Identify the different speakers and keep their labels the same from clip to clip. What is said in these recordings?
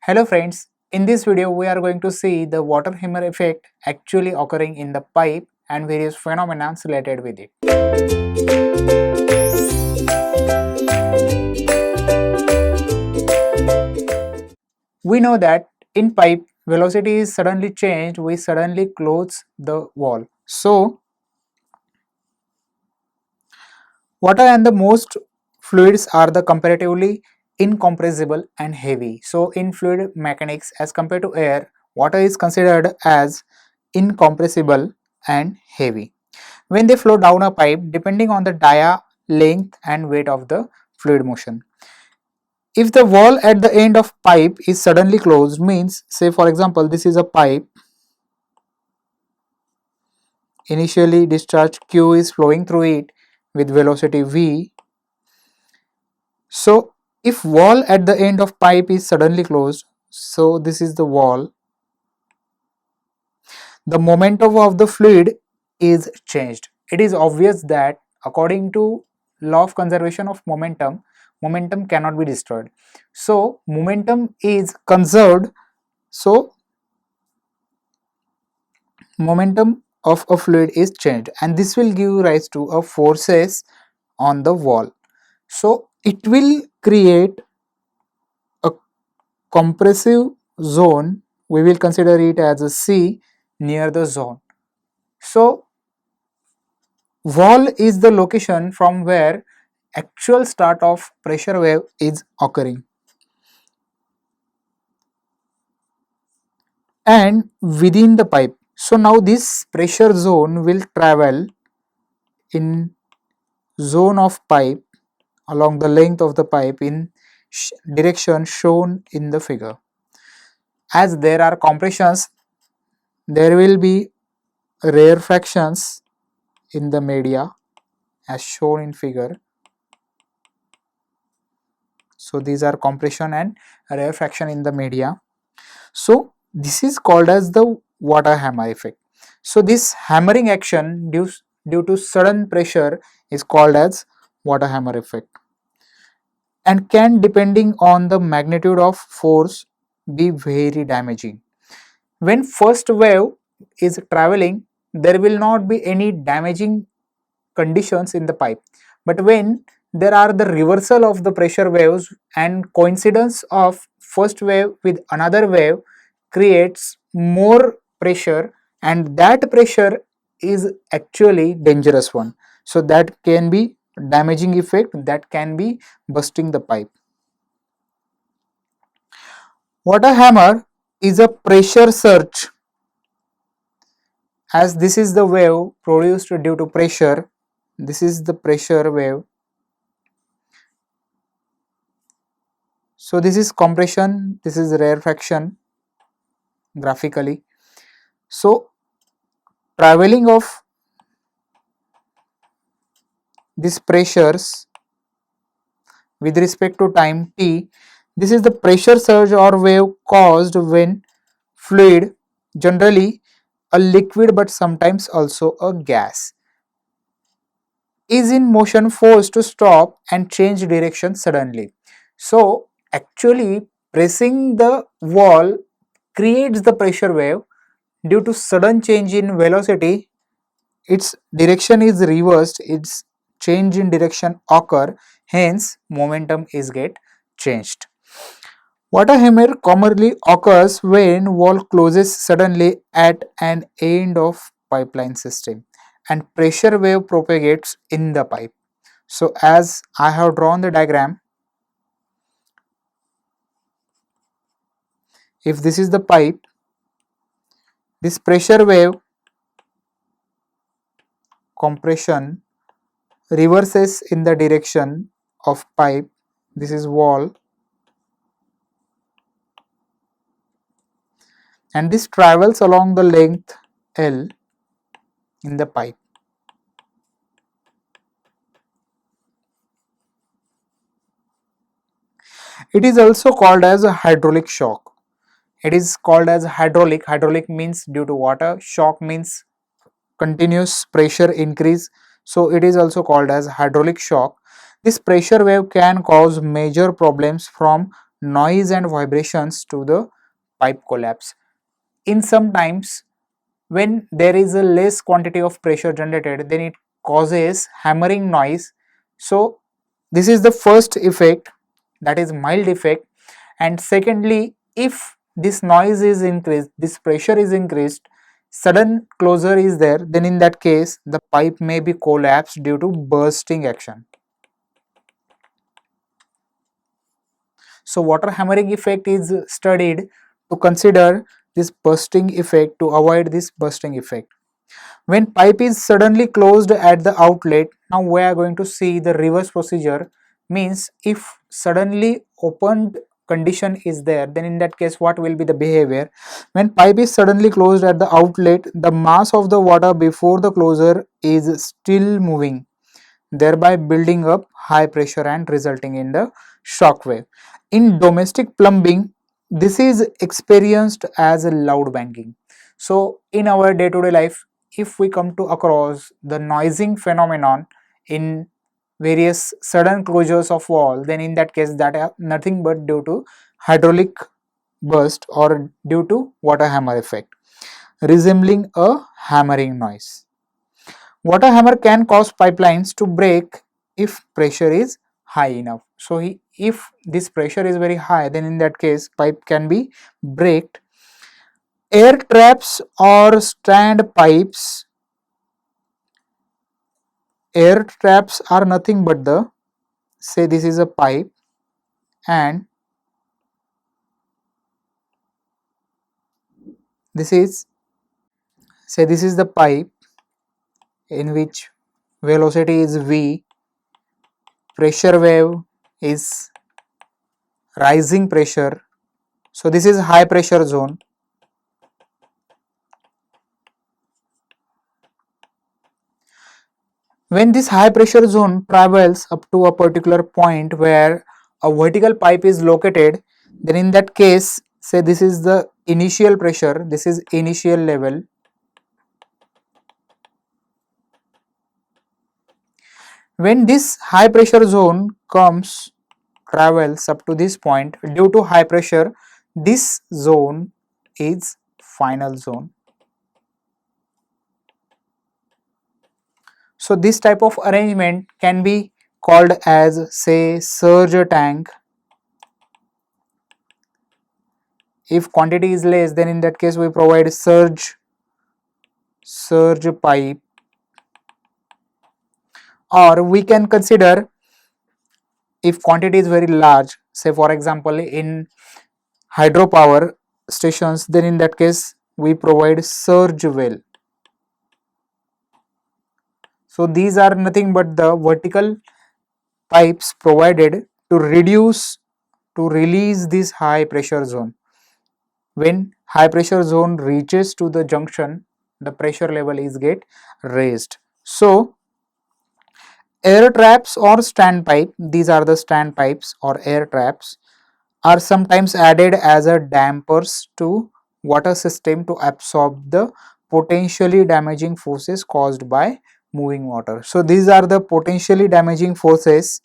Speaker 1: Hello friends, in this video we are going to see the water hammer effect actually occurring in the pipe and various phenomena related with it. We know that in pipe velocity is suddenly changed, we suddenly close the wall. So water and the most fluids are the comparatively incompressible and heavy. So in fluid mechanics as compared to air, water is considered as incompressible and heavy when they flow down a pipe depending on the dia, length and weight of the fluid motion. If the wall at the end of pipe is suddenly closed, means say for example this is a pipe, initially discharge Q is flowing through it with velocity V. So if wall at the end of pipe is suddenly closed, so this is the wall, the momentum of the fluid is changed. It is obvious that according to law of conservation of momentum, momentum cannot be destroyed. So momentum is conserved. So momentum of a fluid is changed and this will give rise to a forces on the wall. So it will create a compressive zone. We will consider it as a C near the zone. So wall is the location from where actual start of pressure wave is occurring, and within the pipe. So now this pressure zone will travel in zone of pipe along the length of the pipe in direction shown in the figure. As there are compressions, there will be rarefactions in the media as shown in figure. So these are compression and rarefaction in the media. So this is called as the water hammer effect. So this hammering action due to sudden pressure is called as water hammer effect and can, depending on the magnitude of force, be very damaging. When first wave is traveling, there will not be any damaging conditions in the pipe, but when there are the reversal of the pressure waves and coincidence of first wave with another wave creates more pressure, and that pressure is actually dangerous one. So that can be damaging effect, that can be busting the pipe. Water hammer is a pressure surge, as this is the wave produced due to pressure. This is the pressure wave. So this is compression, this is rarefaction graphically. So traveling of these pressures with respect to time t, this is the pressure surge or wave caused when fluid, generally a liquid but sometimes also a gas, is in motion forced to stop and change direction suddenly. So actually pressing the wall creates the pressure wave. Due to sudden change in velocity, its direction is reversed, its change in direction occur, hence momentum is get changed. Water hammer commonly occurs when wall closes suddenly at an end of pipeline system and pressure wave propagates in the pipe. So as I have drawn the diagram, if this is the pipe, this pressure wave compression reverses in the direction of pipe, this is wall, and this travels along the length L in the pipe. It is also called as a hydraulic shock. It is called as hydraulic. Hydraulic means due to water, shock means continuous pressure increase. So it is also called as hydraulic shock. This pressure wave can cause major problems from noise and vibrations to the pipe collapse. In some times, when there is a less quantity of pressure generated, then it causes hammering noise. So this is the first effect, that is mild effect. And secondly, if this noise is increased, this pressure is increased, sudden closure is there, then in that case the pipe may be collapsed due to bursting action. So water hammering effect is studied to consider this bursting effect, to avoid this bursting effect. When pipe is suddenly closed at the outlet, now we are going to see the reverse procedure. Means if suddenly opened condition is there, then in that case what will be the behavior? When pipe is suddenly closed at the outlet, the mass of the water before the closure is still moving, thereby building up high pressure and resulting in the shock wave. In domestic plumbing, this is experienced as a loud banging. So in our day-to-day life, if we come to across the noising phenomenon in various sudden closures of wall, then in that case that are nothing but due to hydraulic burst or due to water hammer effect, resembling a hammering noise. Water hammer can cause pipelines to break if pressure is high enough. So if this pressure is very high, then in that case pipe can be breaked. Air traps or stand pipes. Air traps are nothing but the, say this is a pipe, and this is, say this is the pipe in which velocity is v, pressure wave is rising pressure. So this is high pressure zone. When this high pressure zone travels up to a particular point where a vertical pipe is located, then in that case, say this is the initial pressure, this is initial level. When this high pressure zone travels up to this point, due to high pressure, this zone is final zone. So this type of arrangement can be called as, say, surge tank. If quantity is less, then in that case we provide surge pipe, or we can consider if quantity is very large, say for example in hydropower stations, then in that case we provide surge well. So these are nothing but the vertical pipes provided to release this high pressure zone. When high pressure zone reaches to the junction, the pressure level is get raised. So air traps or standpipe, these are the standpipes or air traps, are sometimes added as a dampers to water system to absorb the potentially damaging forces caused by moving water. So these are the potentially damaging forces,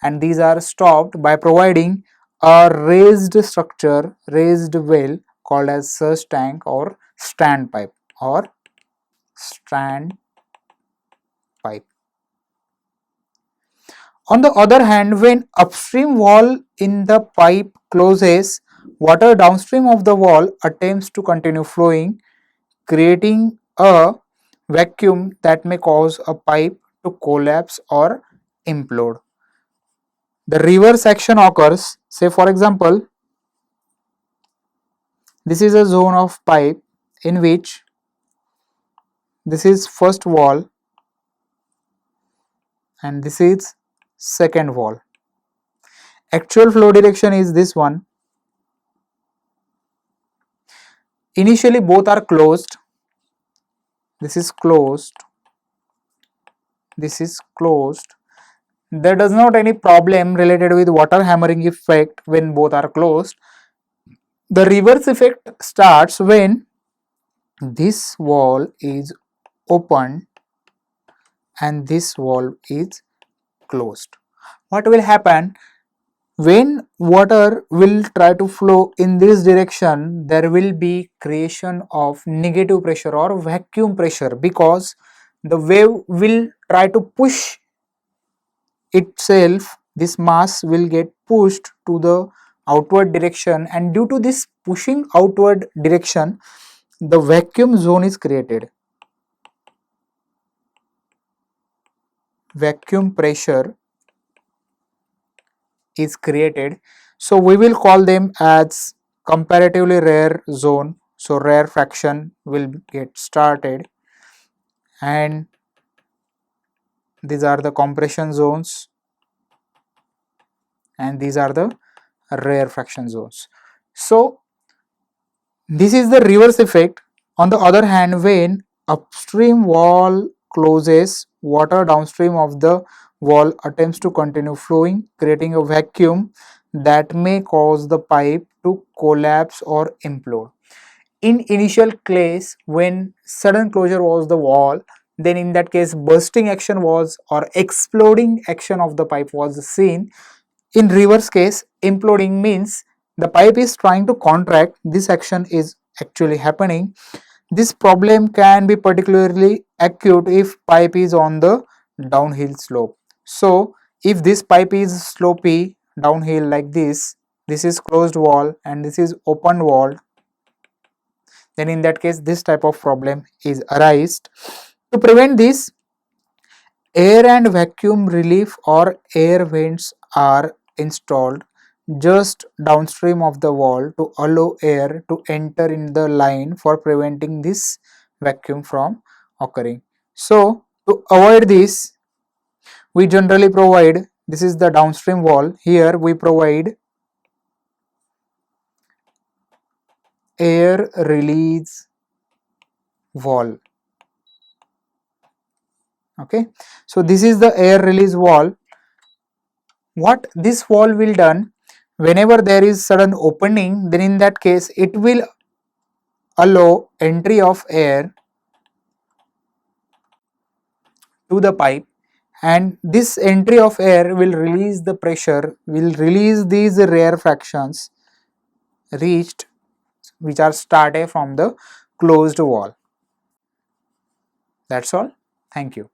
Speaker 1: and these are stopped by providing a raised structure, raised well, called as surge tank or standpipe or stand pipe. On the other hand, when upstream wall in the pipe closes, water downstream of the wall attempts to continue flowing, creating a vacuum that may cause a pipe to collapse or implode. The reverse action occurs, say for example, this is a zone of pipe in which this is first wall and this is second wall. Actual flow direction is this one. Initially both are closed. This is closed. This is closed. There does not any problem related with water hammering effect when both are closed. The reverse effect starts when this wall is open and this wall is closed. What will happen? When water will try to flow in this direction, there will be creation of negative pressure or vacuum pressure, because the wave will try to push itself. This mass will get pushed to the outward direction, and due to this pushing outward direction, the vacuum zone is created. Vacuum pressure is created. So we will call them as comparatively rare zone. So rarefaction will get started, and these are the compression zones, and these are the rarefaction zones. So this is the reverse effect. On the other hand, when upstream wall closes, water downstream of the wall attempts to continue flowing, creating a vacuum that may cause the pipe to collapse or implode. In initial case, when sudden closure was the wall, then in that case bursting action was, or exploding action of the pipe was seen. In reverse case, imploding means the pipe is trying to contract, this action is actually happening. This problem can be particularly acute if pipe is on the downhill slope. So if this pipe is slopey downhill like this is closed wall and this is open wall, then in that case this type of problem is arised. To prevent this, air and vacuum relief or air vents are installed just downstream of the wall to allow air to enter in the line for preventing this vacuum from occurring. So to avoid this, we generally provide, this is the downstream wall, here we provide air release wall. Okay, so this is the air release wall. What this wall will done, whenever there is sudden opening, then in that case it will allow entry of air to the pipe, and this entry of air will release the pressure, will release these rarefactions reached, which are started from the closed wall. That's all. Thank you.